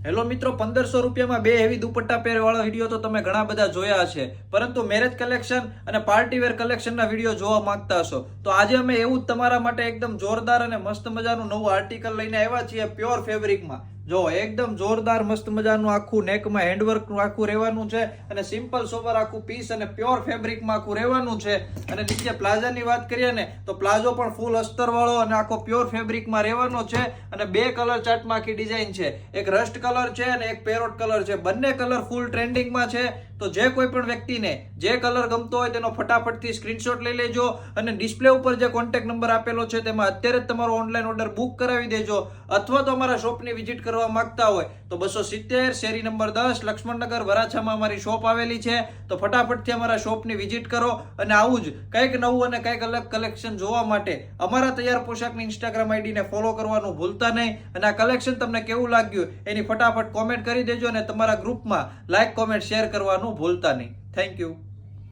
Hello મિત્રો, 1500 રૂપિયામાં બે હેવી દુપટ્ટા પહેરવાળા વિડીયો તો તમે ઘણા બધા જોયા છે, પરંતુ મેરેજ કલેક્શન અને પાર્ટીવેર કલેક્શનના વિડીયો જોવા માંગતા હશો તો આજે અમે એવું જ તમારા માટે એકદમ જોરદાર અને મસ્ત મજાનું નવું આર્ટિકલ લઈને આવ્યા છીએ પ્યોર ફેબ્રિકમાં. જો એકદમ જોરદાર મસ્ત મજાનું આખું નેકમાં હેન્ડવર્ક આખું રહેવાનું છે અને સિમ્પલ સોબર આખું પીસ અને પ્યોર ફેબ્રિકમાં આખું રહેવાનું છે. અને નીચે પ્લાઝાની વાત કરીએ ને તો પ્લાઝો પણ ફૂલ અસ્તર વાળો અને આખો પ્યોર ફેબ્રિકમાં રહેવાનો છે અને બે કલર ચાર્ટમાં આખી ડિઝાઇન છે. એક રસ્ટ કલર છે અને એક પેરોટ કલર છે. બંને કલર ફૂલ ટ્રેન્ડિંગમાં છે. તો જે કોઈ પણ વ્યક્તિને જે કલર ગમતો હોય તેનો ફટાફટથી સ્ક્રીનશોટ લઈ લેજો અને ડિસ્પ્લે ઉપર જે કોન્ટેક્ટ નંબર આપેલો છે તેમાં અત્યારે જ તમારો ઓનલાઈન ઓર્ડર બુક કરાવી દેજો. અથવા તો અમારા શોપની વિઝિટ કરવા માંગતા હોય તો 270 શેરી નંબર 10 લક્ષ્મણનગર વરાછામાં અમારી શોપ આવેલી છે. તો ફટાફટથી અમારા શોપની વિઝિટ કરો અને આવું જ કંઈક નવું અને કંઈક અલગ કલેક્શન જોવા માટે અમારા તૈયાર પોશાકની ઇન્સ્ટાગ્રામ આઈડીને ફોલો કરવાનું ભૂલતા નહીં. અને આ કલેક્શન તમને કેવું લાગ્યું એની ફટાફટ કોમેન્ટ કરી દેજો અને તમારા ગ્રુપમાં લાઈક કોમેન્ટ શેર કરવાનું ભૂલતા નહીં. Thank you.